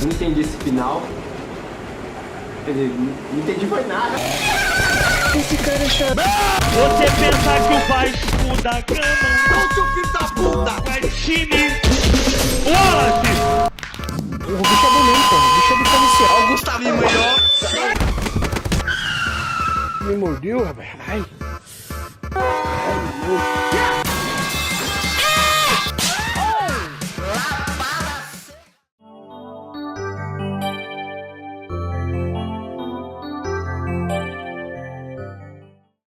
Não entendi esse final. Quer dizer, não entendi foi nada. Esse cara é chato. Você pensa que o Vasco da Gama Ô, seu filho da puta! é time Wallace? O bicho é do meio, pô. O bicho é do policial. Ó o Gustavinho aí, ó. Me mordeu, rapaz. Ai.